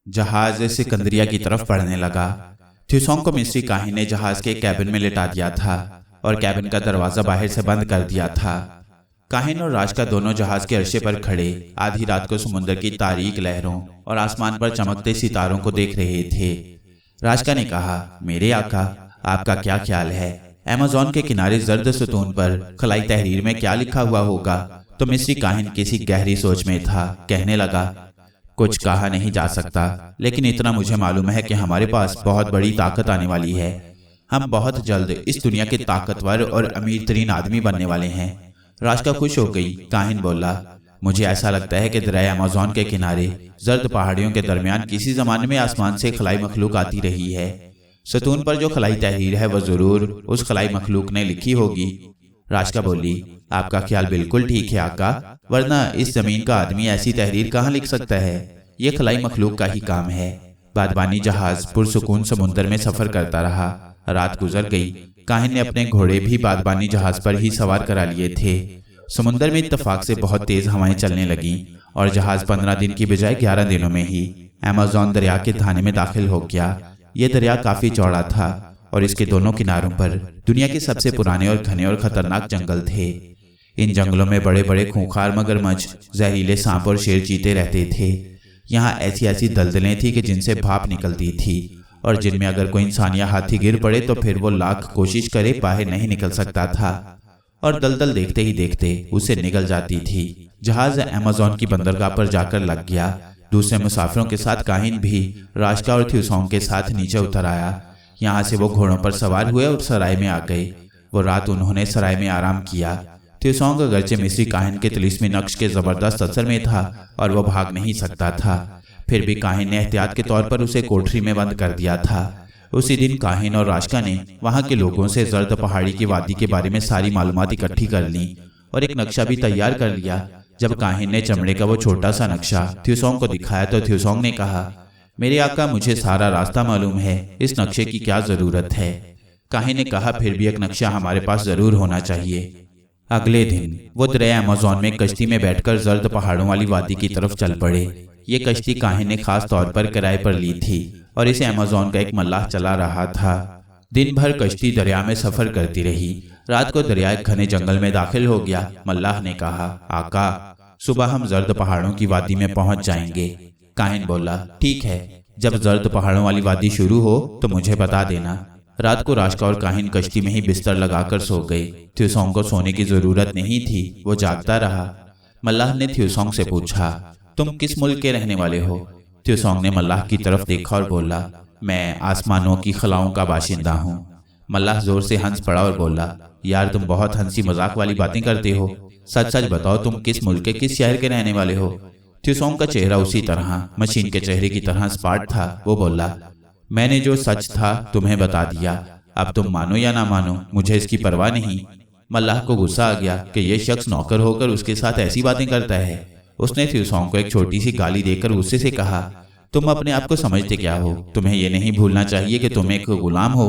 जहाज सिकंदरिया की तरफ बढ़ने लगा। थ्यूसोंग को मिस्री काहिन ने जहाज के कैबिन में लिटा दिया था और कैबिन का दरवाजा बाहर से बंद कर दिया था। काहिन और राजका दोनों जहाज के अर्शे पर खड़े आधी रात को समुद्र की तारीक लहरों और आसमान पर चमकते सितारों को देख रहे थे। राजका ने कहा, मेरे आका, आपका क्या ख्याल है? अमेज़न के किनारे जर्द सुतून पर खलाई तहरीर में क्या लिखा हुआ होगा? तो मिस्री काहिन किसी गहरी सोच में था। कहने लगा, कुछ कहा नहीं जा सकता, लेकिन इतना मुझे मालूम है कि हमारे पास बहुत बड़ी ताकत आने वाली है। हम बहुत जल्द इस दुनिया के ताकतवर और अमीर तरीन आदमी बनने वाले हैं। राजका खुश हो गई। काहिन बोला, मुझे ऐसा लगता है कि दरिया अमेज़न के किनारे जर्द पहाड़ियों के दरमियान किसी जमाने में आसमान से खलाई मखलूक आती रही है। सतून पर जो खलाई तहरीर है वह जरूर उस खलाई मखलूक ने लिखी होगी। राजका बोली, आपका ख्याल बिल्कुल ठीक है आका, वरना इस जमीन का आदमी ऐसी तहरीर कहाँ लिख सकता है? ये खलाई मखलूक का ही काम है। बादबानी जहाज पुरसुकून समुद्र में सफर करता रहा। रात गुजर गई। काहिन ने अपने घोड़े भी बादबानी जहाज पर ही सवार करा लिए थे। समुद्र में इत्तफाक से बहुत तेज हवाएं चलने लगीं और जहाज 15 दिन की बजाय 11 दिनों में ही अमेज़न दरिया के थाने में दाखिल हो गया। यह दरिया काफी चौड़ा था और इसके दोनों किनारों पर दुनिया के सबसे पुराने और घने और खतरनाक जंगल थे। इन जंगलों में बड़े बड़े खूंखार मगरमच्छ, जहरीले सांप और शेर चीते रहते थे। यहाँ ऐसी ऐसी दलदलें थी कि जिनसे भाप निकलती थी और जिनमें अगर कोई इंसान या हाथी गिर पड़े तो फिर वो लाख कोशिश करे बाहर नहीं निकल सकता था और दलदल देखते ही देखते उसे निगल जाती थी। जहाज अमेज़न की बंदरगाह पर जाकर लग गया। दूसरे मुसाफिरों के साथ काहिन भी राजका और थ्यूसोंग के साथ नीचे उतर आया। यहाँ से वो घोड़ों पर सवार हुए और सराय में आ गए। वो रात उन्होंने सराय में आराम किया। थ्यूसोंग अगरचे मिस्री काहिन के तिलिस्मी नक्श के जबरदस्त असर में था और वह भाग नहीं सकता था, फिर भी काहिन ने एहतियात के तौर पर उसे कोठरी में बंद कर दिया था। उसी दिन काहिन और राजका ने वहां के लोगों से जर्द पहाड़ी की वादी के बारे में सारी मालूमात इकट्ठी कर ली और एक नक्शा भी तैयार कर लिया। जब काहिन ने चमड़े का वो छोटा सा नक्शा थ्यूसोंग को दिखाया तो थ्यूसोंग ने कहा, मेरे आका, मुझे सारा रास्ता मालूम है, इस नक्शे की क्या जरूरत है? काहिन ने कहा, फिर भी एक नक्शा हमारे पास जरूर होना चाहिए। अगले दिन वो दरिया अमेज़न में कश्ती में बैठकर जर्द पहाड़ों वाली वादी की तरफ चल पड़े। ये कश्ती काहिन ने खास तौर पर किराए पर ली थी और इसे अमेज़न का एक मल्लाह चला रहा था। दिन भर कश्ती दरिया में सफर करती रही। रात को दरिया एक घने जंगल में दाखिल हो गया। मल्लाह ने कहा, आका, सुबह हम जर्द पहाड़ों की वादी में पहुंच जाएंगे। काहिन बोला, ठीक है, जब जर्द पहाड़ों वाली वादी शुरू हो तो मुझे बता देना। रात को राजका और काहिन कश्ती में ही बिस्तर लगाकर सो गए। थ्यूसोंग को सोने की जरूरत नहीं थी, वो जागता रहा। मल्लाह ने थ्यूसोंग से पूछा, तुम किस मुल्क के रहने वाले हो? थ्यूसोंग ने मल्लाह की तरफ देखा और बोला, मैं आसमानों की खलाओं का बाशिंदा हूँ। मल्लाह जोर से हंस पड़ा और बोला, यार तुम बहुत हंसी मजाक वाली बातें करते हो, सच सच बताओ, तुम किस मुल्क के किस शहर के रहने वाले हो? थ्यूसोंग का चेहरा उसी तरह मशीन के चेहरे की तरह स्पार्ट था। वो बोला, मैंने जो सच था तुम्हें बता दिया, अब तुम मानो या ना मानो, मुझे इसकी परवाह नहीं। मल्लाह को गुस्सा आ गया कि यह शख्स नौकर होकर उसके साथ ऐसी बातें करता है। उसने थ्यूसोंग को एक छोटी सी गाली देकर गुस्से से कहा, तुम अपने आप को समझते क्या हो? तुम्हें यह नहीं भूलना चाहिए कि तुम एक गुलाम हो।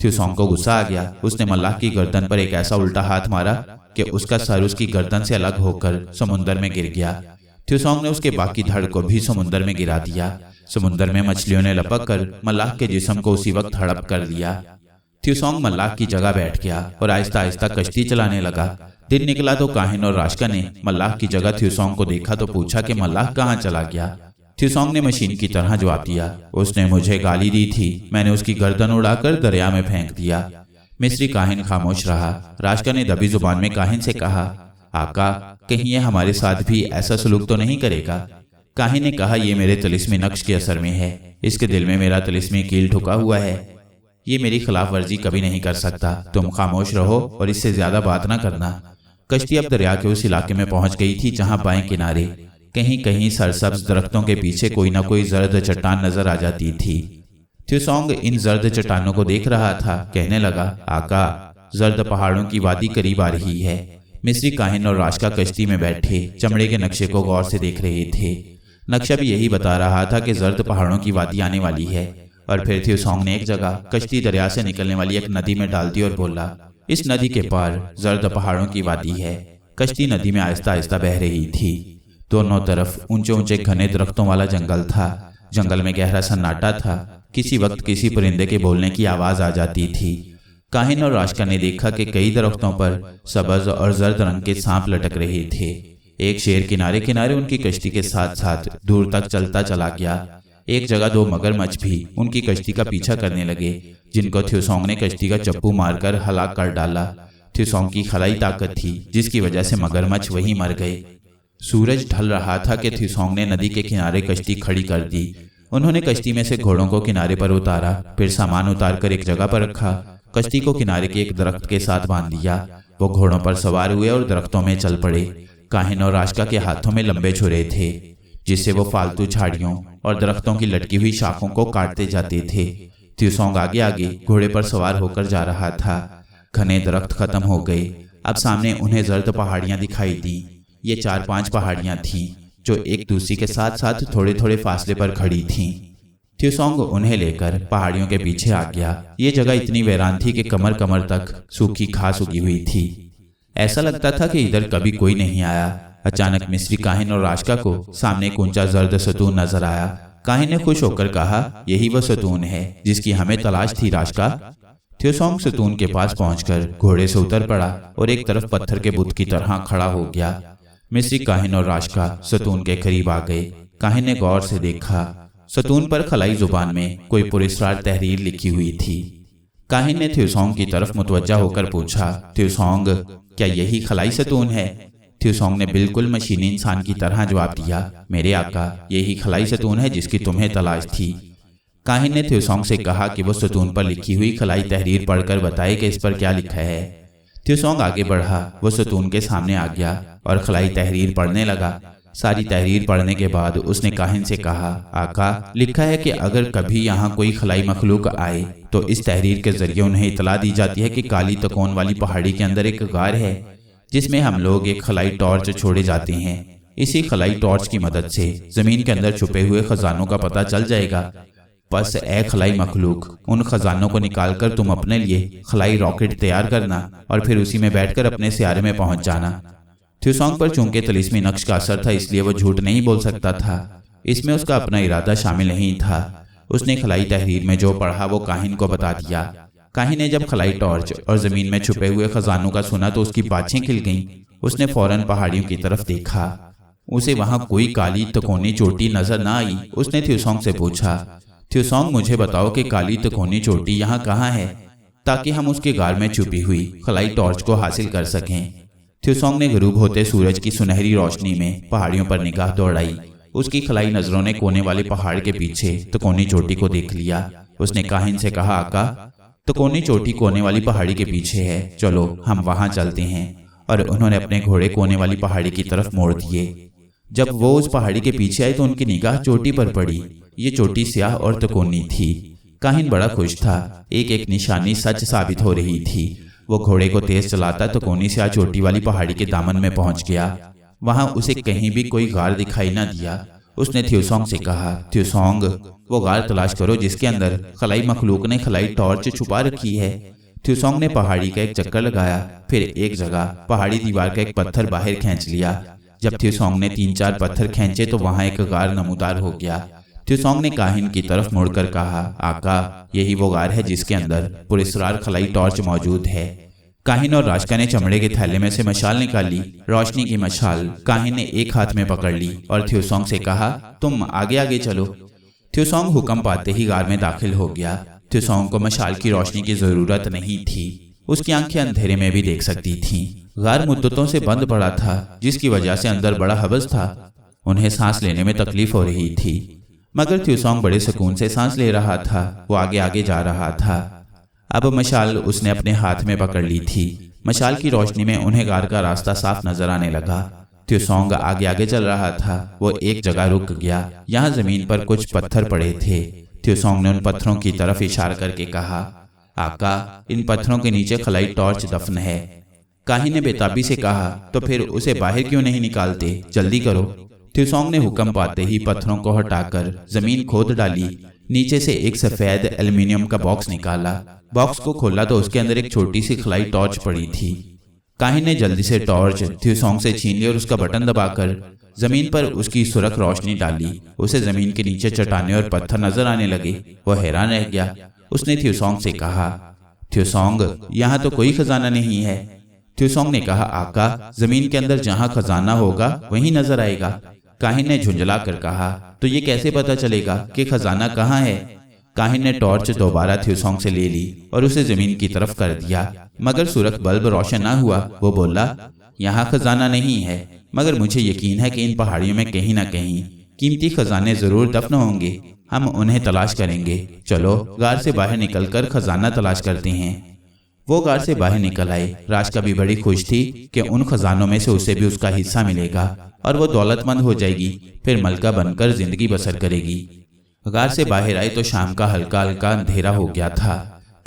थ्यूसोंग को गुस्सा आ गया। उसने मल्लाह की गर्दन पर एक ऐसा उल्टा हाथ मारा कि उसका सर उसकी गर्दन से अलग होकर समुद्र में गिर गया। थ्यूसोंग ने उसके बाकी धड़ को भी समुद्र में गिरा दिया। समुद्र में मछलियों ने लपक कर मल्लाह के जिस्म को उसी वक्त हड़प कर लिया। थ्यूसोंग मल्लाह की जगह बैठ गया और आहिस्ता आहिस्ता कश्ती चलाने लगा। दिन निकला तो काहिन और राजका ने मल्लाह की जगह थ्यूसोंग को देखा तो पूछा कि मल्लाह कहाँ चला गया? थ्यूसोंग ने मशीन की तरह जवाब दिया, उसने मुझे गाली दी थी, मैंने उसकी गर्दन उड़ाकर दरिया में फेंक दिया। मिस्री काहिन खामोश रहा। राजका ने दबी जुबान में काहिन से कहा, आका, कहीं ये हमारे साथ भी ऐसा सलूक तो नहीं करेगा? काहिन ने कहा, यह मेरे तिलिस्मी नक्श के असर में है, इसके दिल में मेरा तिलिस्मी कील ठुका हुआ है, ये मेरी खिलाफ वर्जी कभी नहीं कर सकता। तुम खामोश रहो और इससे ज्यादा बात ना करना। कश्ती अब दरिया के उस इलाके में पहुंच गई थी जहां बाएं किनारे कहीं कहीं सरसब्ज दरख्तों के पीछे कोई ना कोई जर्द चट्टान नजर आ जाती थी। थ्यूसोंग इन जर्द चट्टानों को देख रहा था। कहने लगा, आका, जर्द पहाड़ों की वादी करीब आ रही है। मिस्री काहिन और राजका कश्ती में बैठे चमड़े के नक्शे को गौर से देख रहे थे। नक्शा भी यही बता रहा था कि जर्द पहाड़ों की वादी आने वाली है। और फिर थ्यूसोंग ने एक जगह कश्ती दरिया से निकलने वाली एक नदी में डाल दी और बोला, इस नदी के पार जर्द पहाड़ों की वादी है। कश्ती नदी में आहिस्ता आहिस्ता बह रही थी। दोनों तरफ ऊंचे ऊंचे घने दरख्तों वाला जंगल था। जंगल में गहरा सन्नाटा था। किसी वक्त किसी परिंदे के बोलने की आवाज आ जाती थी। काहिन और राशिका ने देखा कि कई दरख्तों पर सब्ज और जर्द रंग के सांप लटक रहे थे। एक शेर किनारे किनारे उनकी कश्ती के साथ साथ दूर तक चलता चला गया। एक जगह 2 मगरमच्छ भी उनकी कश्ती का पीछा करने लगे, जिनको थ्योसॉन्ग ने कश्ती का चप्पू मारकर हलाक कर डाला। थ्योसॉन्ग की खलाई ताकत थी, जिसकी वजह से मगरमच्छ वहीं मर गए। सूरज ढल रहा था कि थ्योसॉन्ग ने नदी के किनारे कश्ती खड़ी कर दी। उन्होंने कश्ती में से घोड़ों को किनारे पर उतारा, फिर सामान उतारकर एक जगह पर रखा। कश्ती को किनारे के एक दरख्त के साथ बांध दिया। वो घोड़ों पर सवार हुए और दरख्तों में चल पड़े। काहिन और राशिका के हाथों में लंबे छुरे थे, जिससे वो फालतू झाड़ियों और दरख्तों की लटकी हुई शाखों को काटते जाते थे। थ्योसॉन्ग आगे आगे घोड़े पर सवार होकर जा रहा था। घने दरख्त खत्म हो गए। अब सामने उन्हें जर्द पहाड़ियां दिखाई दी। ये 4-5 पहाड़ियां थीं, जो एक दूसरी के साथ साथ थोड़े थोड़े फासले पर खड़ी थीं। थ्योसॉन्ग उन्हें लेकर पहाड़ियों के पीछे आ गया। ये जगह इतनी वीरान थी कि कमर कमर तक सूखी घास उगी हुई थी। ऐसा लगता था कि इधर कभी कोई नहीं आया। अचानक मिस्री काहिन और राशिका को सामने एक ऊंचा जर्द सतून नजर आया। काहिन ने खुश होकर कहा, यही वो सतून है जिसकी हमें तलाश थी राशिका। थ्योसॉन्ग सतून के पास पहुंचकर घोड़े से उतर पड़ा और एक तरफ पत्थर के बुत की तरह खड़ा हो गया। मिस्री काहिन और राशिका सतून के करीब आ गए। काहिन ने गौर से देखा। सतून पर खलाई जुबान में कोई पुरस्कार तहरीर लिखी हुई थी। काहिन ने थ्योसॉन्ग की तरफ मुतवज्जा होकर पूछा, थ्योसॉन्ग, क्या यही खलाई सतून है? थ्योसॉन्ग ने बिल्कुल मशीनी इंसान की तरह जवाब दिया, मेरे आका, यही खलाई सतून है जिसकी तुम्हें तलाश थी। काहिन ने थ्योसॉन्ग से कहा कि वो सतून पर लिखी हुई खलाई तहरीर पढ़कर बताए कि इस पर क्या लिखा है। थ्योसॉन्ग आगे बढ़ा। वो सतून के सामने आ गया और खलाई तहरीर पढ़ने लगा। सारी तहरीर पढ़ने के बाद उसने काहिन से कहा, आका, लिखा है कि अगर कभी यहाँ कोई खलाई मखलूक आए तो इस तहरीर के जरिए उन्हें इतला दी जाती है कि काली तकोन वाली पहाड़ी के अंदर एक गार है, जिसमें हम लोग एक खलाई टॉर्च छोड़े जाते हैं। इसी खलाई टॉर्च की मदद से जमीन के अंदर छुपे हुए खजानों का पता चल जाएगा। बस ए खलाई मखलूक, उन खजानों को निकालकर तुम अपने लिए खलाई रॉकेट तैयार करना और फिर उसी में बैठकर अपने सियारे में पहुंच जाना। थ्योसॉन्ग पर चूंकि तिलिस्मी नक्श का असर था, इसलिए वो झूठ नहीं बोल सकता था। इसमें उसका अपना इरादा शामिल नहीं था। उसने खलाई तहरीर में जो पढ़ा वो काहिन को बता दिया। काहिन ने जब खलाई टॉर्च और जमीन में छुपे हुए खजानों का सुना तो उसकी बाछें खिल गईं। उसने फौरन पहाड़ियों की तरफ देखा। उसे वहां कोई काली तकोनी चोटी नजर न आई। उसने थ्योसॉन्ग से पूछा, थ्योसॉन्ग, मुझे बताओ कि काली तकोनी चोटी यहाँ कहाँ है, ताकि हम उसके गार में छुपी हुई खलाई टॉर्च को हासिल कर सकें। थ्योसॉन्ग ने गरूब होते सूरज की सुनहरी रोशनी में पहाड़ियों पर निगाह दौड़ाई। उसकी खलाई नजरों ने कोने वाले पहाड़ के पीछे तकोनी चोटी को देख लिया। उसने काहिन से कहा, आका, तकोनी चोटी कोने वाली पहाड़ी के पीछे है, चलो हम वहां चलते हैं। और उन्होंने अपने घोड़े कोने वाली पहाड़ी की तरफ मोड़ दिए। जब वो उस पहाड़ी के पीछे आए तो उनकी निगाह चोटी पर पड़ी। ये चोटी स्याह और तकोनी थी। काहिन बड़ा खुश था। एक एक निशानी सच साबित हो रही थी। वो घोड़े को तेज चलाता तकोनी स्याह चोटी वाली पहाड़ी के दामन में पहुंच गया। वहां उसे कहीं भी कोई गार दिखाई न दिया। उसने थ्योसॉन्ग से कहा, थ्योसॉन्ग, वो गार तलाश करो जिसके अंदर खलाई मखलूक ने खलाई टॉर्च छुपा रखी है। थ्योसॉन्ग ने पहाड़ी का एक चक्कर लगाया, फिर एक जगह पहाड़ी दीवार का एक पत्थर बाहर खींच लिया। जब थ्योसॉन्ग ने 3-4 पत्थर खींचे तो वहां एक गार नमूदार हो गया। थ्योसॉन्ग ने काहिन की तरफ मुड़कर कहा, आका, यही वो गार है जिसके अंदर पुरस्कार खलाई टॉर्च मौजूद है। काहिन और राशिका ने चमड़े के थैले में से मशाल निकाली। रोशनी की मशाल काहिन ने एक हाथ में पकड़ ली और थ्योसॉन्ग से कहा, तुम आगे आगे चलो। थ्योसॉन्ग हुक्म पाते ही गार में दाखिल हो गया। थ्योसॉन्ग को मशाल की रोशनी की जरूरत नहीं थी। उसकी आंखें अंधेरे में भी देख सकती थीं। गार मुद्दतों से बंद पड़ा था, जिसकी वजह से अंदर बड़ा हवस था। उन्हें सांस लेने में तकलीफ हो रही थी, मगर थ्योसॉन्ग बड़े सुकून से सांस ले रहा था। वो आगे आगे जा रहा था। अब मशाल उसने अपने हाथ में पकड़ ली थी। मशाल की रोशनी में उन्हें गार का रास्ता साफ नजर आने लगा। थ्योसॉन्ग आगे आगे चल रहा था। वो एक जगह रुक गया। यहाँ जमीन पर कुछ पत्थर पड़े थे। थ्योसॉन्ग ने उन पत्थरों की तरफ इशारा करके कहा, आका, इन पत्थरों के नीचे खलाई टॉर्च दफन है। काहिन ने बेताबी से कहा, तो फिर उसे बाहर क्यों नहीं निकालते, जल्दी करो। थ्योसॉन्ग ने हुक्म पाते ही पत्थरों को हटाकर जमीन खोद डाली। नीचे से एक सफेद एल्युमिनियम का बॉक्स निकाला। बॉक्स को खोला तो उसके अंदर एक छोटी सी खलाई टॉर्च पड़ी थी। काहिन ने जल्दी से टॉर्च थ्योसॉन्ग से छीन ली और उसका बटन दबाकर जमीन पर उसकी सुरख रोशनी डाली। उसे जमीन के नीचे चट्टानें और पत्थर नजर आने लगे। वह हैरान रह गया। उसने थ्यूसोंग से कहा, थ्यूसोंग, यहाँ तो कोई खजाना नहीं है। थ्यूसोंग ने कहा, आका, जमीन के अंदर जहाँ खजाना होगा वहीं नजर आएगा। काहिन ने झुंझला कर कहा, तो ये कैसे पता चलेगा कि खजाना कहाँ है? काहिन ने टॉर्च दोबारा थ्यूसोंग से ले ली और उसे जमीन की तरफ कर दिया, मगर सूरज बल्ब रोशन ना हुआ। वो बोला, यहाँ खजाना नहीं है, मगर मुझे यकीन है कि इन पहाड़ियों में कहीं ना कहीं कीमती खजाने जरूर दफन होंगे। हम उन्हें तलाश करेंगे। चलो गार से बाहर निकलकर खजाना तलाश करते हैं। वो गार से बाहर निकल आए। राजका भी बड़ी खुश थी कि उन खजानों में से उसे भी उसका हिस्सा मिलेगा और वो दौलतमंद हो जाएगी, फिर मलका बनकर जिंदगी बसर करेगी। गार से बाहर आए तो शाम का हल्का हल्का अंधेरा हो गया था।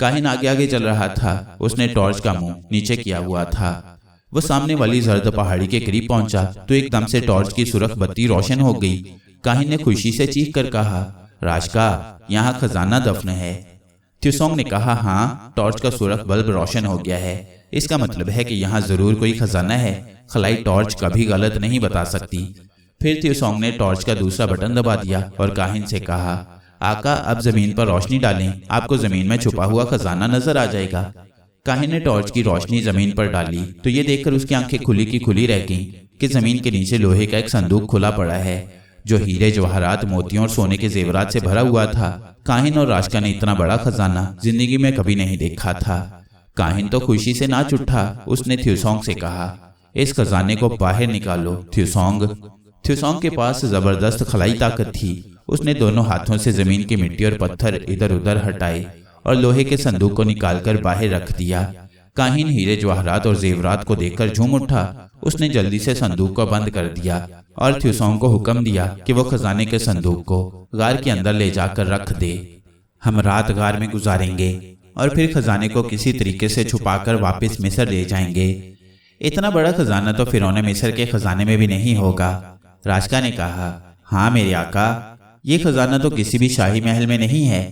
काहिन आगे आगे चल रहा था। उसने टॉर्च का मुंह नीचे किया हुआ था। वो सामने वाली जर्द पहाड़ी के करीब पहुंचा तो एकदम से टॉर्च की सुरख बत्ती रोशन हो गई। काहिन ने खुशी से चीख कर कहा, राजका, यहाँ खजाना दफन है। थ्यूसोंग ने कहा, हाँ, टॉर्च का सुरख बल्ब रोशन हो गया है। इसका मतलब है कि यहाँ जरूर कोई खजाना है। खलाई टॉर्च कभी गलत नहीं बता सकती। फिर थ्यूसोंग ने टॉर्च का दूसरा बटन दबा दिया और काहिन से कहा, आका, अब जमीन पर रोशनी डालें, आपको जमीन में छुपा हुआ खजाना नजर आ जाएगा। काहिन ने टॉर्च की रोशनी जमीन पर डाली तो ये देखकर उसकी आंखें खुली की खुली रह गईं कि जमीन के नीचे लोहे का एक संदूक खुला पड़ा है जो हीरे, जवाहरात, मोतियों और सोने के जेवरात से भरा हुआ था। काहिन और राजका ने इतना बड़ा खजाना जिंदगी में कभी नहीं देखा था। काहिन तो खुशी से नाच उठा। उसने थ्यूसोंग से कहा, इस खजाने को बाहर निकालो। थ्यूसोंग के पास जबरदस्त खलाई ताकत थी। उसने दोनों हाथों से जमीन की मिट्टी और पत्थर इधर उधर हटाए और लोहे के संदूक को निकालकर बाहर रख दिया। काहिन हीरे, जवाहरात और जेवरात को देखकर झूम उठा। उसने जल्दी से संदूक को बंद कर दिया और थ्यूसोंग को हुक्म दिया कि वो खजाने के संदूक को गार के अंदर ले जाकर रख दे। हम रात गार में गुजारेंगे और फिर खजाने को किसी तरीके से छुपाकर वापस मिस्र ले जाएंगे। इतना बड़ा खजाना तो फिरौने मिस्र के खजाने में भी नहीं होगा। राजका ने कहा, हाँ मेरे आका, ये खजाना तो किसी भी शाही महल में नहीं है।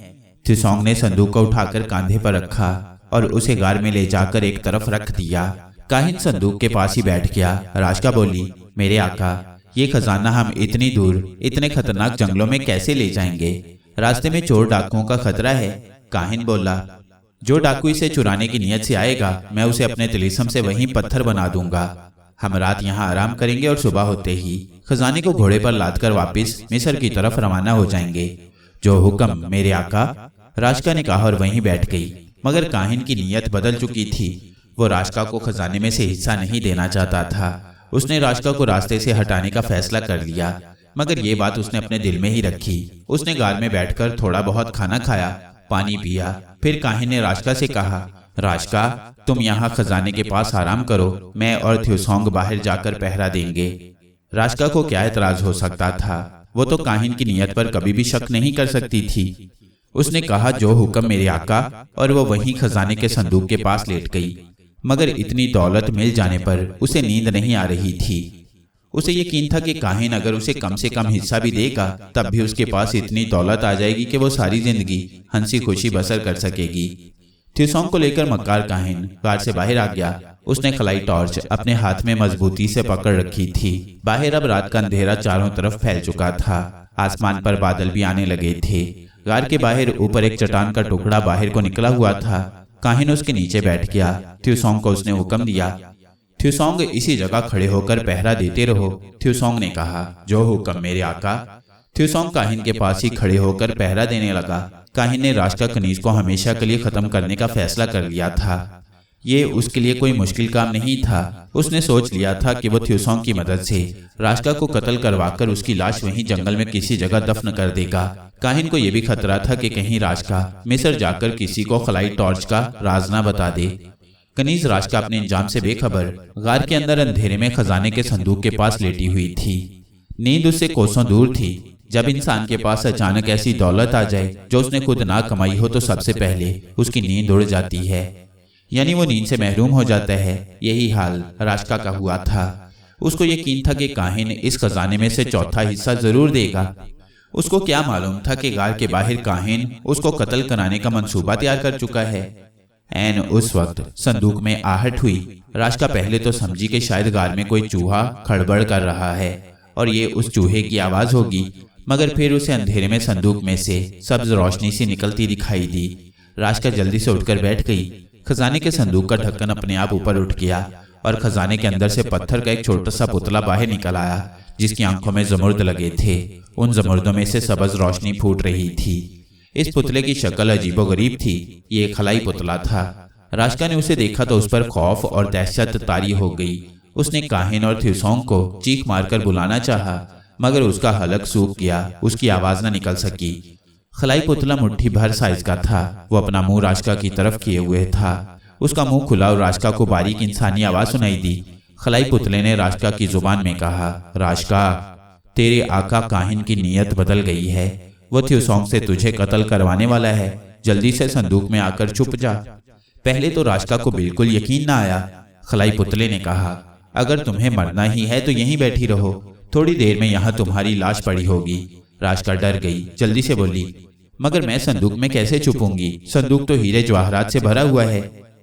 थ्यूसोंग ने संदूक को उठाकर कांधे पर रखा और उसे गार में ले जाकर एक तरफ रख दिया। काहिन संदूक के पास ही बैठ गया। राजका बोली, मेरे आका, ये खजाना हम इतनी दूर इतने खतरनाक जंगलों में कैसे ले जाएंगे? रास्ते में चोर डाकुओं का खतरा है। काहिन बोला, जो डाकू इसे चुराने की नीयत से आएगा मैं उसे अपने तिलिस्म से वहीं पत्थर बना दूंगा। हम रात यहाँ आराम करेंगे और सुबह होते ही खजाने को घोड़े पर लादकर वापस मिस्र की तरफ रवाना हो जाएंगे। जो हुक्म मेरे आका, राजका ने कहा और वहीं बैठ गई। मगर काहिन की नीयत बदल चुकी थी। वो राजका को खजाने में से हिस्सा नहीं देना चाहता था। उसने राजका को रास्ते से हटाने का फैसला कर लिया, मगर ये बात उसने अपने दिल में ही रखी। उसने गार में बैठकर थोड़ा बहुत खाना खाया, पानी पिया। फिर काहिन ने राजका से कहा, राजका, तुम यहाँ खजाने के पास आराम करो, मैं और थ्यूसोंग बाहर जाकर पहरा देंगे। राजका को क्या एतराज हो सकता था? वो तो काहिन की नीयत पर कभी भी शक नहीं कर सकती थी। उसने कहा, जो हुक्म मेरे आका, और वो वहीं खजाने के संदूक के पास लेट गई। मगर इतनी दौलत मिल जाने पर उसे नींद नहीं आ रही थी। उसे यकीन था कि काहिन अगर उसे कम से कम हिस्सा भी देगा तब भी उसके पास इतनी दौलत आ जाएगी कि वो सारी जिंदगी हंसी खुशी बसर कर सकेगी। थ्यूसोंग को लेकर मक्कार काहिन गार से बाहर आ गया। उसने खलाई टॉर्च अपने हाथ में मजबूती से पकड़ रखी थी। बाहर अब रात का अंधेरा चारों तरफ फैल चुका था। आसमान पर बादल भी आने लगे थे। गार के बाहर ऊपर एक चट्टान का टुकड़ा बाहर को निकला हुआ था। काहिन उसके नीचे बैठ गया। थ्यूसोंग को उसने हुक्म दिया, थ्यूसोंग, इसी जगह खड़े होकर पहरा देते रहो। थ्यूसोंग ने कहा, जो हुक्म मेरे आका। थ्यूसोंग काहिन के पास ही खड़े होकर पहरा देने लगा। काहिन ने राजका कनीज को हमेशा के लिए खत्म करने का फैसला कर लिया था। ये उसके लिए कोई मुश्किल काम नहीं था। उसने सोच लिया था कि वो थ्यूसोंग की मदद से राजका को कत्ल करवाकर उसकी लाश वहीं जंगल में किसी जगह दफन कर देगा। काहिन को यह भी खतरा था कि कहीं राजका मिस्र जाकर किसी को खलाई टॉर्च का राज न बता दे। कनीज राजका अपने इंजाम से बेखबर गार के अंदर अंधेरे में खजाने के संदूक के पास लेटी हुई थी। नींद उससे कोसों दूर थी। जब इंसान के पास अचानक ऐसी दौलत आ जाए जो उसने खुद ना कमाई हो तो सबसे पहले उसकी नींद उड़ जाती है, यानी वो नींद से महरूम हो जाता है। यही हाल राजका का हुआ था। उसको यकीन था कि काहिन इस खजाने में से चौथा हिस्सा जरूर देगा। उसको क्या मालूम था कि गार के बाहर काहिन उसको कत्ल कराने का मंसूबा तैयार कर चुका है। ऐन उस वक्त संदूक में आहट हुई। राजका पहले तो समझी कि शायद गार में कोई चूहा खड़बड़ कर रहा है। और ये उस चूहे की आवाज होगी। मगर फिर उसे अंधेरे में संदूक में से सब्ज रोशनी सी निकलती दिखाई दी। राशिका जल्दी से उठकर बैठ गई। खजाने के संदूक का ढक्कन अपने आप ऊपर उठ गया और खजाने के अंदर से पत्थर का एक छोटा सा पुतला बाहर निकल आया, जिसकी आंखों में जमुर्द लगे थे। उन जमुर्दों में से सब्ज रोशनी फूट रही थी। इस पुतले की शक्ल अजीबोगरीब थी। ये एक खलाई पुतला था। राशिका ने उसे देखा तो उस पर खौफ और दहशत तारी हो गई। उसने काहिन और थ्यूसोंग को चीख मारकर बुलाना चाहा, मगर उसका हलक सूख गया। उसकी आवाज न निकल सकी। खलाई पुतला मुट्ठी भर साइज का था। वो अपना मुंह राशिका की तरफ किए हुए था। उसका मुंह खुला और राशिका को बारीक इंसानी आवाज सुनाई दी। खलाई पुतले ने राशिका की जुबान में कहा, राशिका, तेरे आका काहिन की नीयत बदल गई है। वो थ्यूसोंग से तुझे कत्ल करवाने वाला है। जल्दी से संदूक में आकर छुप जा। पहले तो राशिका को बिल्कुल यकीन ना आया। खलाई पुतले ने कहा, अगर तुम्हें मरना ही है तो यहीं बैठी रहो, थोड़ी देर में यहाँ तुम्हारी लाश पड़ी होगी। राशिका डर गई, जल्दी से बोली, मगर मैं संदूक में कैसे छुपूंगी? संदूक तो हीरे जवाहरात से भरा हुआ है।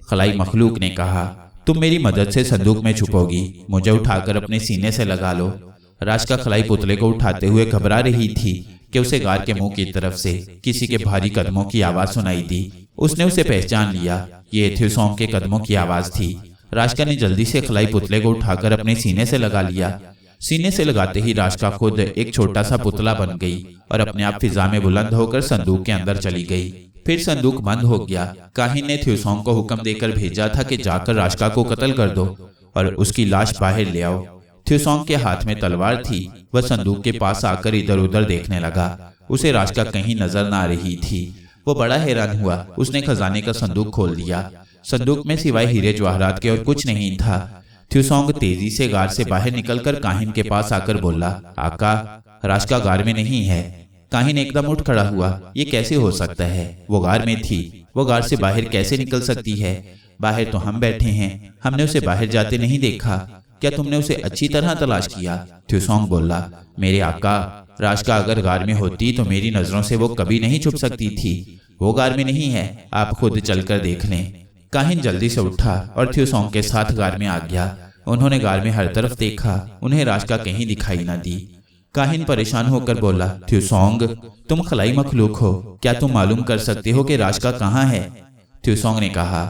खलाई मखलूक ने कहा, तुम मेरी मदद से संदूक में छुपोगी। मुझे उठाकर अपने सीने से लगा लो। राशिका खलाई पुतले को उठाते हुए घबरा रही थी कि उसे गार के मुंह की तरफ से किसी के भारी कदमों की आवाज सुनाई दी। उसने उसे पहचान लिया। ये थ्यूसोंग के कदमों की आवाज थी। राशिका ने जल्दी से खलाई पुतले को उठाकर अपने सीने से लगा लिया। सीने से लगाते ही राशिका खुद एक छोटा सा पुतला बन गई और अपने आप फिजा में बुलंद होकर संदूक के अंदर चली गई। फिर संदूक बंद हो गया। काहिन ने थ्यूसोंग को हुक्म देकर भेजा था कि जाकर राशिका को कत्ल कर दो और उसकी लाश बाहर ले आओ। थ्यूसोंग के हाथ में तलवार थी। वह संदूक के पास आकर इधर उधर देखने लगा। उसे राशिका कहीं नजर न आ रही थी। वो बड़ा हैरान हुआ। उसने खजाने का संदूक खोल दिया। संदूक में सिवाय हीरे जवाहरात के और कुछ नहीं था। थ्यूसोंग तेजी से गार से बाहर निकलकर काहिन के पास आकर बोला, आका, राशिका गार में नहीं है। काहिन एकदम उठ खड़ा हुआ। ये कैसे हो सकता है? वो गार में थी। वो गार से बाहर कैसे निकल सकती है? बाहर तो हम बैठे हैं। हमने उसे बाहर जाते नहीं देखा। क्या तुमने उसे अच्छी तरह तलाश किया? थ्यूसोंग बोला, मेरे आका, राशिका अगर गार में होती तो मेरी नजरों से वो कभी नहीं छुप सकती थी। वो गार में नहीं है। आप खुद चलकर देख लें। काहिन जल्दी से उठा और थ्यूसोंग के साथ गार में आ गया। उन्होंने गार में हर तरफ देखा। उन्हें राशिका कहीं दिखाई न दी। काहिन परेशान होकर बोला, थ्यूसोंग, तुम खलाई मखलूक हो। क्या तुम मालूम कर सकते हो कि राशिका कहाँ है? थ्यूसोंग ने कहा,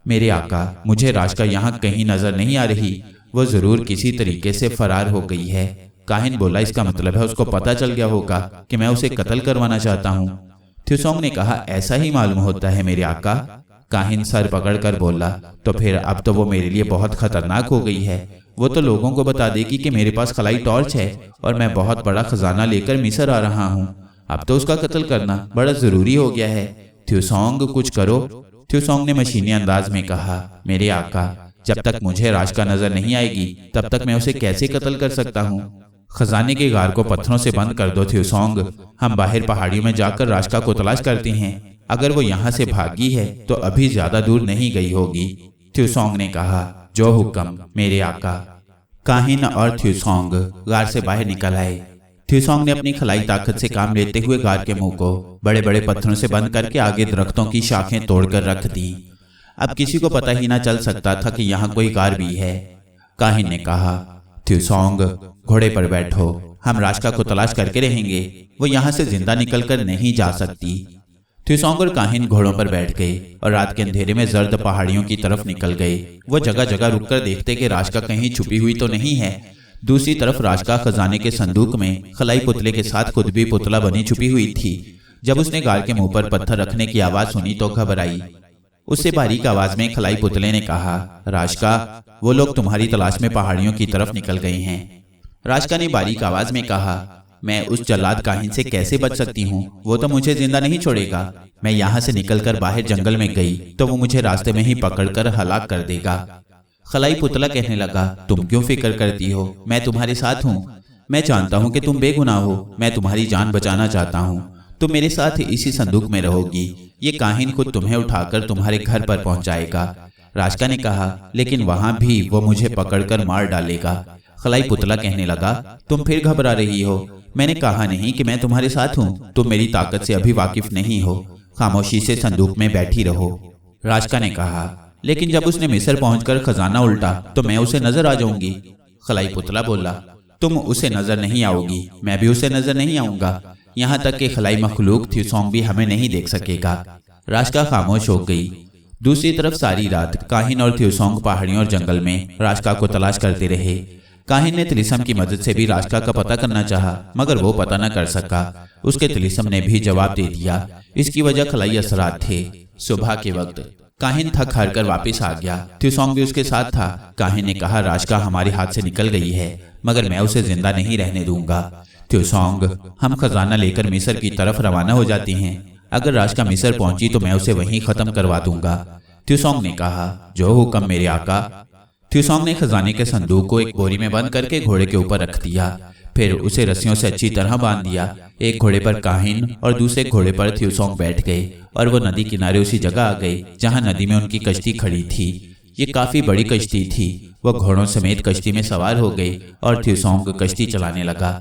मेरे आका, मुझे राशिका यहाँ कहीं नजर नहीं आ रही। वो जरूर किसी तरीके से फरार हो गई है। काहिन बोला, इसका मतलब है उसको पता चल गया होगा कि मैं उसे कत्ल करवाना चाहता हूँ। थ्यूसोंग ने कहा, ऐसा ही मालूम होता है मेरे आका। काहिन सर पकड़कर बोला, तो फिर अब तो वो मेरे लिए बहुत खतरनाक हो गई है। वो तो लोगों को बता देगी कि मेरे पास खलाई टॉर्च है और मैं बहुत बड़ा खजाना लेकर मिस्र आ रहा हूँ। अब तो उसका कत्ल करना बड़ा जरूरी हो गया है। थ्यूसोंग, कुछ करो। थ्यूसोंग ने मशीनी अंदाज में कहा, मेरे आका, जब तक मुझे राशिका नजर नहीं आएगी तब तक मैं उसे कैसे कत्ल कर सकता हूँ? खजाने के गार को पत्थरों से बंद कर दो थ्यूसोंग। हम बाहर पहाड़ियों में जाकर राशिका को तलाश करते हैं। अगर वो यहाँ से भागी है तो अभी ज्यादा दूर नहीं गई होगी। थ्यूसोंग ने कहा, जो हुक्म मेरे आका। काहिन और थ्यूसोंग गार से बाहर निकल आए। थ्यूसोंग ने अपनी खलाई ताकत से काम लेते हुए गार के मुंह को बड़े बड़े पत्थरों से बंद करके आगे दरख्तों की शाखें तोड़कर रख दी। अब किसी को पता ही ना चल सकता था कि यहाँ कोई गार भी है। काहिन ने कहा, थ्यूसोंग, घोड़े पर बैठो। हम राशिका को तलाश करके रहेंगे। वो यहाँ से जिंदा निकलकर नहीं जा सकती। थ्यूसोंग और काहिन घोड़ों पर बैठ गए और रात के अंधेरे में जर्द पहाड़ियों की तरफ निकल गए। वो जगह जगह रुककर देखते कि राशिका कहीं छुपी हुई तो नहीं है। दूसरी तरफ राशिका खजाने के संदूक में खलाई पुतले के साथ खुद भी पुतला बनी छुपी हुई थी। जब उसने गार के मुंह पर पत्थर रखने की आवाज सुनी तो घबराई। उससे बारीक आवाज में खलाई पुतले ने कहा, राशिका, वो लोग तुम्हारी तलाश में पहाड़ियों की तरफ निकल गए हैं। राशिका ने बारीक आवाज में कहा, मैं उस जल्लाद काहिन से कैसे बच सकती हूँ? वो तो मुझे जिंदा नहीं छोड़ेगा। मैं यहाँ से निकलकर बाहर जंगल में गई तो वो मुझे रास्ते में ही पकड़कर हलाक कर देगा। खलाई पुतला कहने लगा, तुम क्यों फिक्र करती हो? मैं तुम्हारे साथ हूँ। मैं जानता हूँ कि तुम बेगुनाह हो। मैं तुम्हारी जान बचाना चाहता हूँ। तुम मेरे साथ इसी संदूक में रहोगी। ये काहिन खुद तुम्हें उठाकर तुम्हारे घर पर पहुंचाएगा। राशिका ने कहा, लेकिन वहां भी वो मुझे पकड़कर मार डालेगा। खलाई पुतला कहने लगा, तुम फिर घबरा रही हो। मैंने कहा नहीं कि मैं तुम्हारे साथ हूँ। तुम मेरी ताकत से अभी वाकिफ नहीं हो। खामोशी से संदूक में बैठी रहो। राशिका ने कहा, लेकिन जब उसने मिस्र पहुंचकर खजाना उल्टा तो मैं उसे नजर आ जाऊंगी। खलाई पुतला बोला, तुम उसे नजर नहीं आओगी, मैं भी उसे नजर नहीं आऊंगा। यहाँ तक कि खलाई मखलूक थ्यूसोंग भी हमें नहीं देख सकेगा। राशका खामोश हो गई। दूसरी तरफ सारी रात काहिन और थ्यूसोंग पहाड़ियों और जंगल में राशका को तलाश करते रहे। काहिन ने तिलिस्म की मदद से भी राशका का पता करना चाहा, मगर वो पता न कर सका। उसके तिलिस्म ने भी जवाब दे दिया। इसकी वजह खलाई असरात थे। सुबह के वक्त काहिन थक हार कर वापिस आ गया। थ्यूसोंग भी उसके साथ था। काहिन ने कहा, राशका हमारे हाथ से निकल गई है, मगर मैं उसे जिंदा नहीं रहने दूंगा। थ्यूसोंग, हम खजाना लेकर मिस्र की तरफ रवाना हो जाते हैं। अगर राशका मिस्र पहुंची तो मैं उसे वहीं खत्म करवा दूंगा। थ्यूसोंग ने कहा, जो हुक्म मेरे आका। थ्यूसोंग ने खजाने के संदूक को एक बोरी में बंद करके घोड़े के ऊपर रख दिया। फिर उसे रस्सियों से अच्छी तरह बांध दिया। एक घोड़े पर काहिन और दूसरे घोड़े पर थ्यूसोंग बैठ गए और वो नदी किनारे उसी जगह आ गए जहां नदी में उनकी कश्ती खड़ी थी। ये काफी बड़ी कश्ती थी। वो घोड़ों समेत कश्ती में सवार हो गए और थ्यूसोंग कश्ती चलाने लगा।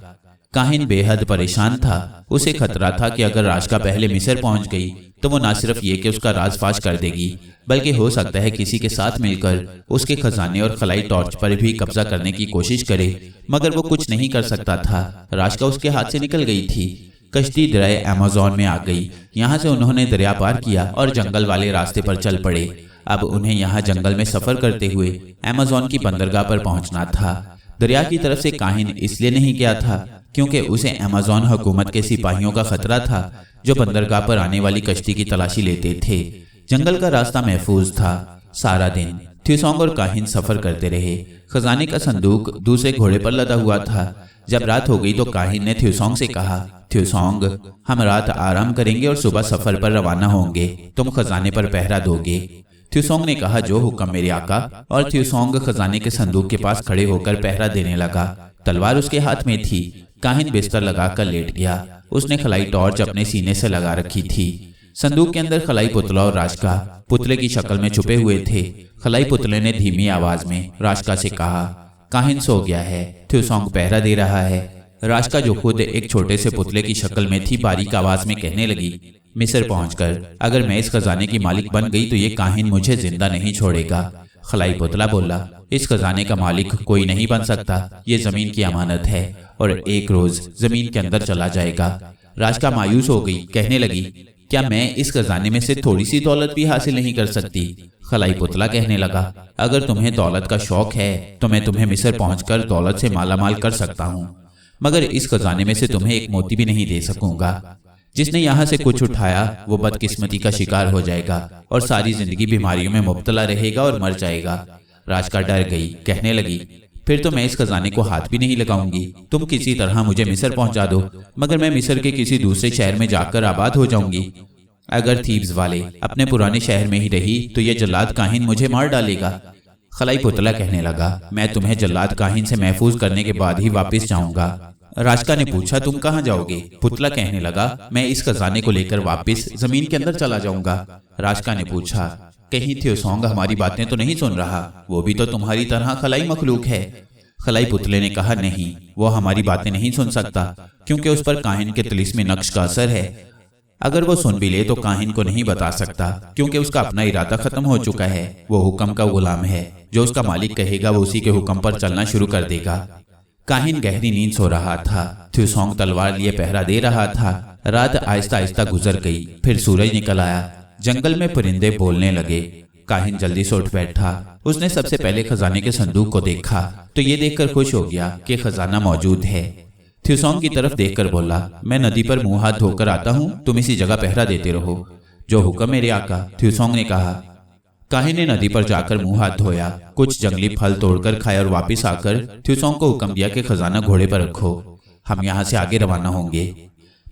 काहिन बेहद परेशान था। उसे खतरा था कि अगर राशका पहले मिस्र पहुंच गई तो वो न सिर्फ ये कि उसका राज फाश कर देगी, बल्कि हो सकता है किसी के साथ मिलकर उसके खजाने और खलाई टॉर्च पर भी कब्जा करने की कोशिश करे, मगर वो कुछ नहीं कर सकता था। राशका उसके हाथ से निकल गई थी। कश्ती दरिया अमेज़न में आ गई। यहाँ से उन्होंने दरिया पार किया और जंगल वाले रास्ते पर चल पड़े। अब उन्हें यहाँ जंगल में सफर करते हुए अमेज़न की बंदरगाह पर पहुंचना था। दरिया की तरफ से काहिन इसलिए नहीं गया था क्योंकि उसे अमेज़न हुकूमत के सिपाहियों का खतरा था जो बंदरगाह पर आने वाली कश्ती की तलाशी लेते थे। जंगल का रास्ता महफूज था। सारा दिन थ्यूसोंग और काहिन सफर करते रहे। खजाने का संदूक दूसरे घोड़े पर लदा हुआ था। जब रात हो गई तो काहिन ने थ्यूसोंग से कहा, थ्यूसोंग, हम रात आराम करेंगे और सुबह सफर पर रवाना होंगे। तुम खजाने पर पहरा दोगे। थ्यूसोंग ने कहा, जो हुक्म मेरे आका। और थ्यूसोंग खजाने के संदूक के पास खड़े होकर पहरा देने लगा। तलवार उसके हाथ में थी। काहिन बिस्तर लगाकर लेट गया। उसने खलाई टॉर्च अपने सीने से लगा रखी थी। संदूक के अंदर खलाई पुतला और राशका पुतले की शक्ल में छुपे हुए थे। खलाई पुतले ने धीमी आवाज में राशका से कहा, काहिन सो गया है, थ्यूसोंग पहरा दे रहा है। राशका जो खुद एक छोटे से पुतले की शक्ल में थी, बारीक आवाज में कहने लगी, मिस्र पहुंचकर अगर मैं इस खजाने की मालिक बन गई तो ये काहिन मुझे जिंदा नहीं छोड़ेगा। खलाई पुतला बोला, इस खजाने का मालिक कोई नहीं बन सकता। ये जमीन की अमानत है और एक रोज जमीन के अंदर चला जाएगा। राशका मायूस हो गई, कहने लगी, क्या मैं इस खजाने में से थोड़ी सी दौलत भी हासिल नहीं कर सकती? खलाई पुतला कहने लगा, अगर तुम्हें दौलत का शौक है तो मैं तुम्हें मिस्र पहुंचकर दौलत से मालामाल कर सकता हूँ, मगर इस खजाने में से तुम्हें एक मोती भी नहीं दे सकूंगा। जिसने यहाँ से कुछ उठाया वो बदकिस्मती का शिकार हो जाएगा और सारी जिंदगी बीमारियों में मुब्तला रहेगा और मर जाएगा। राशका डर गई, कहने लगी, फिर तो मैं इस खजाने को हाथ भी नहीं लगाऊंगी। तुम किसी तरह मुझे मिस्र पहुंचा दो, मगर मैं मिस्र के किसी दूसरे शहर में जाकर आबाद हो जाऊंगी। अगर थीब्स वाले अपने पुराने शहर में ही रही तो ये जल्लाद काहिन मुझे मार डालेगा। खलाई पुतला कहने लगा, मैं तुम्हें जल्लाद काहिन से महफूज करने के बाद ही वापिस जाऊंगा। राशका ने पूछा, तुम कहाँ जाओगे? पुतला कहने लगा, मैं इस खजाने को लेकर वापिस जमीन के अंदर चला जाऊंगा। राशका ने पूछा, कहीं थ्यूसोंग हमारी बातें तो नहीं सुन रहा? वो भी तो तुम्हारी तरह खलाई मखलूक है। खलाई पुतले ने कहा, नहीं, वो हमारी बातें नहीं सुन सकता क्योंकि उस पर काहिन के तिलिस्मी नक्श का असर है। अगर वो सुन भी ले तो काहिन को नहीं बता सकता क्योंकि उसका अपना इरादा खत्म हो चुका है। वो हुक्म का गुलाम है। जो उसका मालिक कहेगा वो उसी के हुक्म पर चलना शुरू कर देगा। काहिन गहरी नींद सो रहा था। थ्यूसोंग तलवार लिए पहरा दे रहा था। रात आहिस्ता आहिस्ता गुजर गई। फिर सूरज निकल आया। जंगल में परिंदे बोलने लगे। काहिन जल्दी से उठ बैठा। उसने सबसे पहले खजाने के संदूक को देखा तो ये देखकर खुश हो गया कि खजाना मौजूद है। थ्यूसोंग की तरफ देखकर बोला, मैं नदी पर मुंह हाथ धोकर आता हूँ, तुम इसी जगह पहरा देते रहो। जो हुक्म मेरे आका, थ्यूसोंग ने कहा। काहिन ने नदी पर जाकर मुंह हाथ धोया, कुछ जंगली फल तोड़कर खाए और वापिस आकर थ्यूसोंग को हुक्म दिया कि खजाना घोड़े पर रखो, हम यहाँ से आगे रवाना होंगे।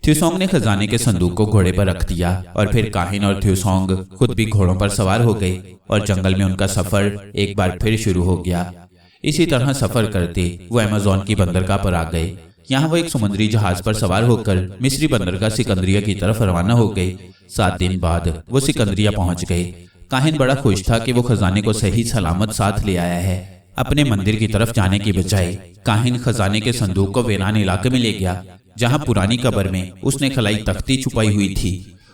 थ्यूसोंग ने खजाने के संदूक को घोड़े पर रख दिया और फिर काहिन और थ्यूसोंग खुद भी घोड़ों पर सवार हो गए और जंगल में उनका सफर एक बार फिर शुरू हो गया। इसी तरह सफर करते वो अमेज़न की बंदरगाह पर आ गए। यहाँ वो एक समुद्री जहाज पर सवार होकर मिस्री बंदरगाह सिकंदरिया की तरफ रवाना हो गए। 7 दिन बाद वो सिकंदरिया पहुंच गए। काहिन बड़ा खुश था कि वो खजाने को सही सलामत साथ ले आया है। अपने मंदिर की तरफ जाने की बजाय काहिन खजाने के संदूक को वीरान इलाके में ले गया जहां पुरानी कब्र में उसने खलाई तख्ती छुपाई हुई थी।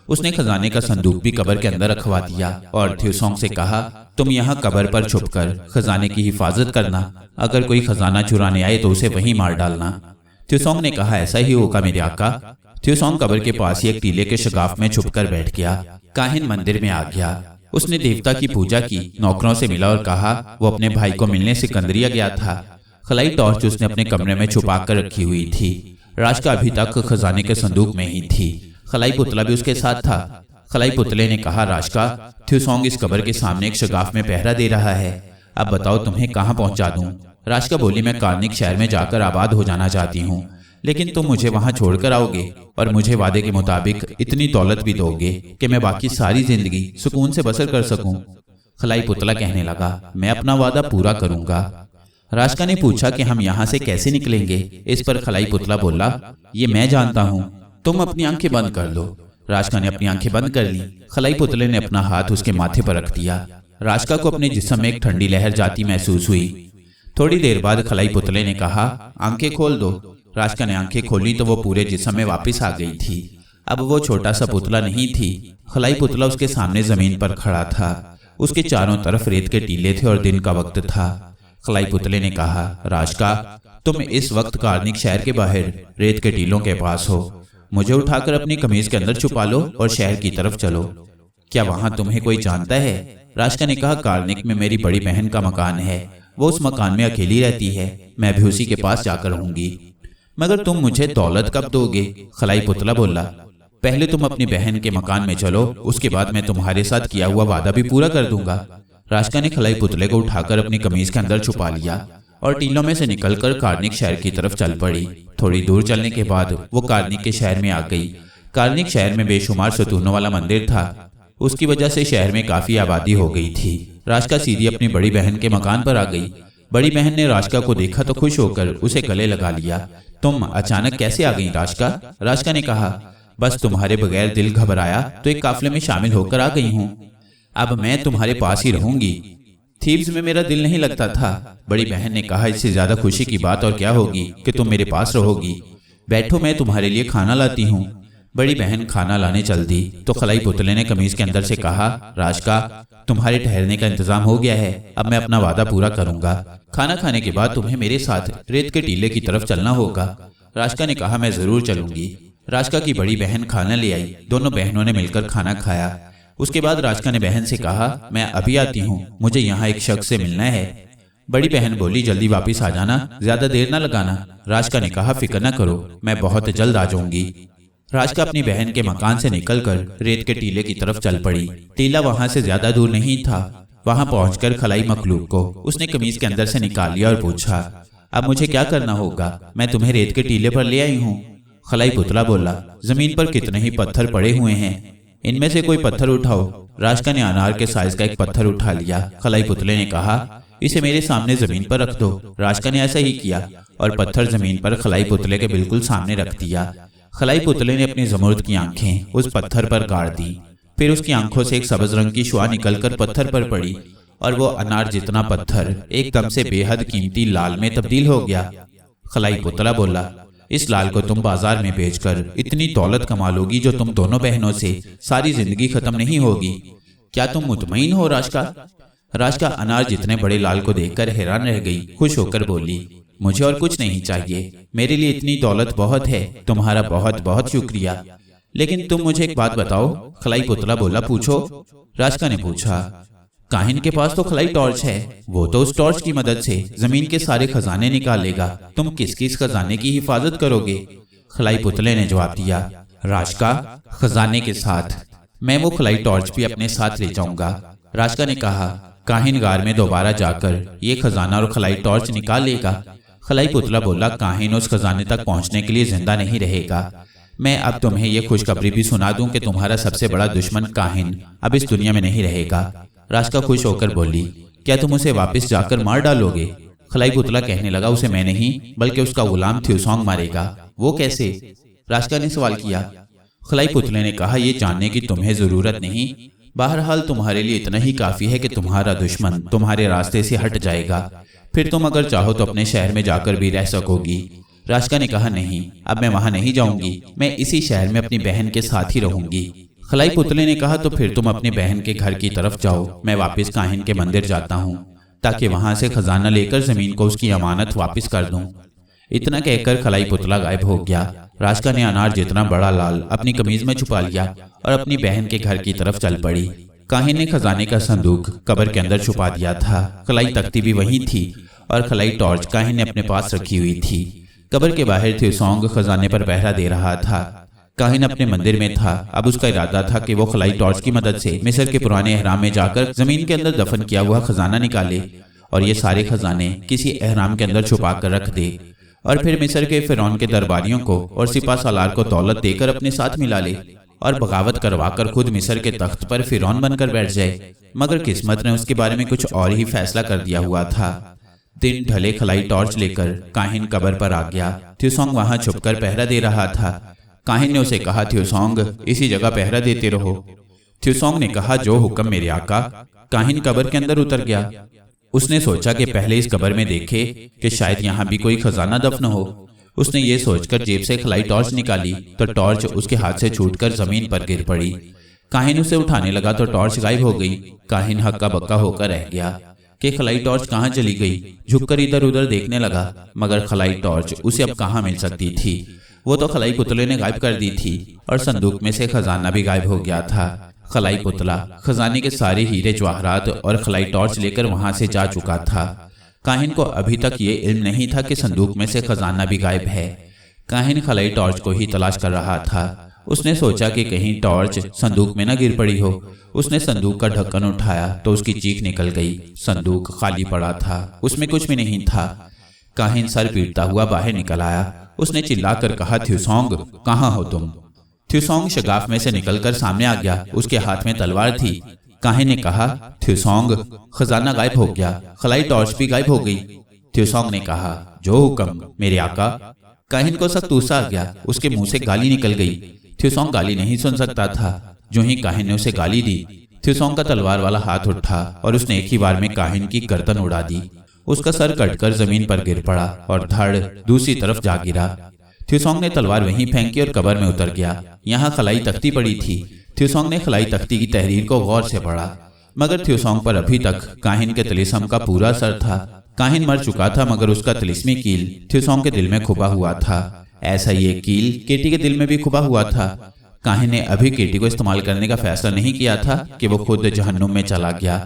उसने खजाने का संदूक भी कब्र के अंदर रखवा दिया और थ्यूसोंग से कहा, तुम यहाँ कब्र पर छुपकर खजाने की हिफाजत करना, अगर कोई खजाना चुराने आए तो उसे वहीं मार डालना। त्सोंग ने कहा, ऐसा ही होगा मेरे आका। त्सोंग कब्र के पास ही एक टीले के शगाफ में छुपकर बैठ गया। काहिन मंदिर में आ गया। उसने देवता की पूजा की, नौकरों से मिला और कहा वो अपने भाई को मिलने सिकंदरिया गया था। खलाई टॉर्च उसने अपने कमरे में छुपा कर रखी हुई थी। राजका अभी तक खजाने के संदूक में ही थी। खलाई पुतला भी उसके साथ था। खलाई पुतले ने कहा, राजका, त्सोंग इस कब्र के सामने एक शगाफ में पहरा दे रहा है, अब बताओ तुम्हें कहाँ पहुंचा दूं? राजका बोली, मैं कार्निक शहर में जाकर आबाद हो जाना चाहती हूँ, लेकिन तुम मुझे वहां छोड़कर आओगे और मुझे वादे के मुताबिक इतनी दौलत भी दोगे कि मैं बाकी सारी जिंदगी सुकून से बसर कर सकूं। खलाई पुतला कहने लगा, मैं अपना वादा पूरा करूंगा। राजका ने पूछा कि हम यहाँ से कैसे निकलेंगे? इस पर खलाई पुतला बोला, ये मैं जानता हूँ, तुम अपनी आंखें बंद कर लो। राजका ने अपनी आंखें बंद कर ली। खलाई पुतले ने अपना हाथ उसके माथे पर रख दिया। राजका को अपने जिस्म में एक ठंडी लहर जाती महसूस हुई। थोड़ी देर बाद खलाई पुतले ने कहा, आंखें खोल दो। राजका ने आंखें खोली तो वो पूरे जिस्म में वापस आ गई थी। अब वो छोटा सा पुतला नहीं थी। खलाई पुतला उसके सामने जमीन पर खड़ा था। उसके चारों तरफ रेत के टीले थे और दिन का वक्त था। खलाई पुतले ने कहा, राजका, तुम इस वक्त कार्निक शहर के बाहर रेत के टीलों के पास हो। मुझे उठाकर अपनी कमीज के अंदर छुपा लो और शहर की तरफ चलो। क्या वहां तुम्हें कोई जानता है? राजका ने कहा, कार्निक में मेरी बड़ी बहन का मकान है, वो उस मकान में अकेली रहती है, मैं भी उसी के पास जाकर रहूंगी। मगर तुम मुझे दौलत कब दोगे? खलाई पुतला बोला, पहले तुम अपनी बहन के मकान में चलो, उसके बाद मैं तुम्हारे साथ किया हुआ वादा भी पूरा कर दूंगा। राजका ने खलाई पुतले को उठाकर अपनी कमीज के अंदर छुपा लिया और टीलों में से निकलकर कार्निक शहर की तरफ चल पड़ी। थोड़ी दूर चलने के बाद वो कार्निक के शहर में आ गई। कार्निक शहर में बेशुमार सतूनों वाला मंदिर था। उसकी वजह से शहर में काफी आबादी हो गई थी। राजका सीधी अपनी बड़ी बहन के मकान पर आ गई। बड़ी बहन ने राजका को देखा तो खुश होकर उसे गले लगा लिया। तुम अचानक कैसे आ गई राजका? राजका ने कहा, बस तुम्हारे बगैर दिल घबराया तो एक काफिले में शामिल होकर आ गई हूँ। अब मैं तुम्हारे पास ही रहूंगी। थीब्स में मेरा दिल नहीं लगता था। बड़ी बहन ने कहा, इससे ज्यादा खुशी की बात और क्या होगी कि तुम मेरे पास रहोगी। बैठो, मैं तुम्हारे लिए खाना लाती हूँ। बड़ी बहन खाना लाने चल दी तो खलाई पुतले ने कमीज के अंदर से कहा, राजका, तुम्हारे ठहरने का इंतजाम हो गया है, अब मैं अपना वादा पूरा करूंगा। खाना खाने के बाद तुम्हें मेरे साथ रेत के टीले की तरफ चलना होगा। राजका ने कहा, मैं जरूर चलूंगी। राजका की बड़ी बहन खाना ले आई। दोनों बहनों ने मिलकर खाना खाया। उसके बाद राजका ने बहन से कहा, मैं अभी आती हूँ, मुझे यहाँ एक शख्स से मिलना है। बड़ी बहन बोली, जल्दी वापस आ जाना, ज्यादा देर ना लगाना। राजका ने कहा, फिक्र न करो, मैं बहुत जल्द आ जाऊंगी। राजका अपनी बहन के मकान से निकलकर रेत के टीले की तरफ चल पड़ी। टीला वहां से ज्यादा दूर नहीं था। वहां पहुंचकर खलाई मखलूक को उसने कमीज के अंदर से निकाल लिया और पूछा, अब मुझे क्या करना होगा? मैं तुम्हें रेत के टीले पर ले आई हूँ। खलाई पुतला बोला, जमीन पर कितने ही पत्थर पड़े हुए हैं, इनमें से कोई पत्थर उठाओ। राजका ने अनार के साइज का एक पत्थर उठा लिया। खलाई पुतले ने कहा, इसे मेरे सामने जमीन पर रख दो। राजका ने ऐसा ही किया और पत्थर जमीन पर खलाई पुतले के बिल्कुल सामने रख दिया। खलाई पुतले ने अपनी जमुर्द की आंखें उस पत्थर पर गाड़ दी। फिर उसकी आंखों से एक सब्ज रंग की शुआ निकलकर पत्थर पर पड़ी और वो अनार जितना पत्थर एकदम से बेहद कीमती लाल में तब्दील हो गया। खलाई पुतला बोला, इस लाल को तुम बाजार में बेचकर इतनी दौलत कमा लोगी जो तुम दोनों बहनों से सारी जिंदगी खत्म नहीं होगी। क्या तुम मुतमईन हो राजका? राजका अनार जितने बड़े लाल को देखकर हैरान रह गई। खुश होकर बोली, मुझे और कुछ नहीं चाहिए, मेरे लिए इतनी दौलत बहुत है, तुम्हारा बहुत बहुत शुक्रिया। लेकिन तुम मुझे एक बात बताओ। खलाई पुतला बोला, पूछो। राजका ने पूछा, काहिन के पास तो खलाई टॉर्च है, वो तो उस टॉर्च की मदद से जमीन के सारे खजाने निकाल लेगा, तुम किस किस खजाने की हिफाजत करोगे? खलाई पुतले ने जवाब दिया, राजका, खजाने के साथ मैं वो खलाई टॉर्च भी अपने साथ ले जाऊंगा। राजका ने कहा, काहिन गार में दोबारा जाकर ये खजाना और खलाई टॉर्च निकाल लेगा। खलाई पुतला बोला, काहिन उस खजाने तक पहुंचने के लिए जिंदा नहीं रहेगा। मैं अब तुम्हें यह खुशखबरी भी सुना दूं कि तुम्हारा सबसे बड़ा दुश्मन काहिन अब इस दुनिया में नहीं रहेगा। राजका खुश होकर बोली, क्या तुम उसे वापस जाकर मार डालोगे? खलाई पुतला कहने लगा, उसे मैं नहीं बल्कि उसका गुलाम त्सोंग मारेगा। वो कैसे? राजका ने सवाल किया। खलाई पुतले ने कहा, यह जानने की तुम्हें जरूरत नहीं, बहरहाल तुम्हारे लिए इतना ही काफी है कि तुम्हारा दुश्मन तुम्हारे रास्ते से हट जाएगा, फिर तुम अगर चाहो तो अपने शहर में जाकर भी रह सकोगी। राजका ने कहा, नहीं, अब मैं वहां नहीं जाऊंगी, मैं इसी शहर में अपनी बहन के साथ ही रहूंगी। खलाई पुतले ने कहा, तो फिर तुम अपनी बहन के घर की तरफ जाओ, मैं वापस काहिन के मंदिर जाता हूँ ताकि वहां से खजाना लेकर जमीन को उसकी अमानत वापस कर दूं। इतना कहकर खलाई पुतला गायब हो गया। राजका ने अनार जितना बड़ा लाल अपनी कमीज में छुपा लिया और अपनी बहन के घर की तरफ चल पड़ी। काहिन ने खजाने का संदूक कब्र के अंदर छुपा दिया था। खलाई तख्ती भी वहीं थी और खलाई टॉर्च काहिन ने अपने पास रखी हुई थी। कब्र के बाहर थ्यूसोंग खजाने पर पहरा दे रहा था। काहिन अपने मंदिर में था। अब उसका इरादा था कि वो खलाई टॉर्च की मदद से मिस्र के पुराने एहराम में जाकर जमीन के अंदर दफन किया हुआ खजाना निकाले और ये सारे खजाने किसी एहराम के अंदर छुपा कर रख दे और फिर मिस्र के फिरौन के दरबारियों को और सिपा सालार को दौलत देकर अपने साथ मिला ले और बगावत करवाकर खुद मिस्र के तख्त पर फिरौन बनकर बैठ जाए। मगर किस्मत ने उसके बारे में कुछ और ही फैसला कर दिया हुआ था। दिन ढले खलाई टॉर्च लेकर काहिन कब्र पर आ गया। थ्यूसोंग वहां छुपकर पहरा दे रहा था। काहिन ने उसे कहा, थ्यूसोंग इसी जगह पहरा देते रहो। थ्यूसोंग ने कहा, जो हुक्म मेरे आका। काहिन कब्र के अंदर उतर गया। उसने सोचा कि पहले इस कब्र में देखे कि शायद यहाँ भी कोई खजाना दफन हो। उसने ये सोचकर जेब से खलाई टॉर्च निकाली तो टॉर्च उसके हाथ से छूटकर जमीन पर गिर पड़ी। काहिन उसे उठाने लगा तो टॉर्च गायब हो गई। काहिन हक्का बक्का होकर रह गया कि खलाई टॉर्च कहाँ चली गई। झुककर इधर उधर देखने लगा मगर खलाई टॉर्च उसे अब कहाँ मिल सकती थी। वो तो खलाई पुतले ने गायब कर दी थी और संदूक में से खजाना भी गायब हो गया था। खलाई पुतला खजाने के सारे हीरे जवाहरात और खलाई टॉर्च लेकर वहां से जा चुका था। काहिन को अभी तक ये इल्म नहीं था कि संदूक में से खजाना भी गायब है। काहिन खलाई टॉर्च को ही तलाश कर रहा था। उसने सोचा कि कहीं टॉर्च संदूक में न गिर पड़ी हो। उसने संदूक का ढक्कन उठाया तो उसकी चीख निकल गई। संदूक खाली पड़ा था, उसमें कुछ भी नहीं था। काहिन सर पीटता हुआ बाहर निकल आया। उसने चिल्लाकर कहा, थ्यूसोंग कहाँ हो तुम? थ्यूसोंग शगाफ में से निकलकर सामने आ गया। उसके हाथ में तलवार थी। काहिन ने कहा, थ्यूसोंग खजाना गायब हो गया, खलाई टॉर्च भी गायब हो गई। थ्यूसोंग ने कहा, जो हुक्म मेरे आका। काहिन को सख्त गुस्सा आ गया। उसके मुंह से गाली निकल गई। थ्यूसोंग गाली नहीं सुन सकता था। जो ही काहिन ने उसे गाली दी, थ्यूसोंग का तलवार वाला हाथ उठा और उसने एक ही बार में काहिन की गर्दन उड़ा दी। उसका सर कटकर जमीन पर गिर पड़ा और धड़ दूसरी तरफ जा गिरा। थ्यूसोंग ने तलवार वहीं फेंकी और कब्र में उतर गया। यहाँ खलाई तख्ती पड़ी थी। थ्यूसोंग ने खलाई तख्ती की तहरीर को गौर से पढ़ा मगर थ्यूसोंग पर अभी तक काहिन के तिलिस्म का पूरा असर था। काहिन मर चुका था मगर उसका तिलिस्मी कील थ्यूसोंग के दिल में खुबा हुआ था। ऐसा ही एक कील केटी के दिल में भी खुबा हुआ था। काहिन ने अभी केटी को इस्तेमाल करने का फैसला नहीं किया था कि वो खुद जहन्नुम में चला गया।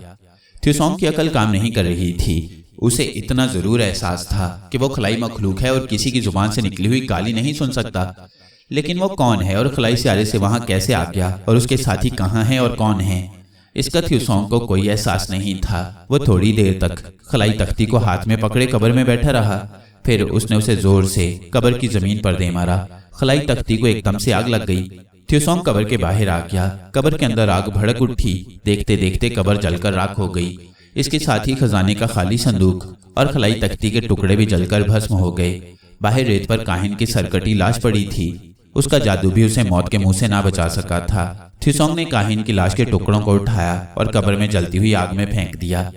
थ्यूसोंग की अकल काम नहीं कर रही थी। उसे इतना जरूर एहसास था कि वो खलाई मखलूक है और किसी की जुबान से निकली हुई गाली नहीं सुन सकता। लेकिन वो कौन है और खलाई सियारे से वहां कैसे आ गया और उसके साथी कहाँ हैं और कौन है, इसका थ्यूसोंग को कोई एहसास नहीं था। वो थोड़ी देर तक खलाई तख्ती को हाथ में पकड़े कब्र में बैठा रहा। फिर उसने उसे जोर से कब्र की जमीन पर दे मारा। खलाई तख्ती को एकदम से आग लग गई। थ्यूसोंग कब्र के बाहर आ गया। कब्र के अंदर आग भड़क उठी। देखते देखते कब्र जलकर राख हो गई। इसके साथ ही खजाने का खाली संदूक और खलाई तख्ती के टुकड़े भी जलकर भस्म हो गए। बाहर रेत पर काहिन की सरकटी लाश पड़ी थी। उसका जादू भी उसे मौत के मुंह से ना बचा सका था। थ्यूसोंग ने काहिन की लाश के टुकड़ों को उठाया और कब्र में जलती हुई आग में फेंक दिया।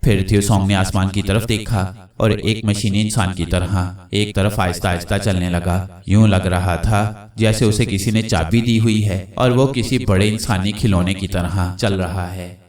फिर थ्यूसोंग ने आसमान की तरफ देखा और एक मशीनी इंसान की तरह एक तरफ आहिस्ता आहिस्ता चलने लगा। यूं लग रहा था जैसे उसे किसी ने चाबी दी हुई है और वो किसी बड़े इंसानी खिलौने की तरह चल रहा है।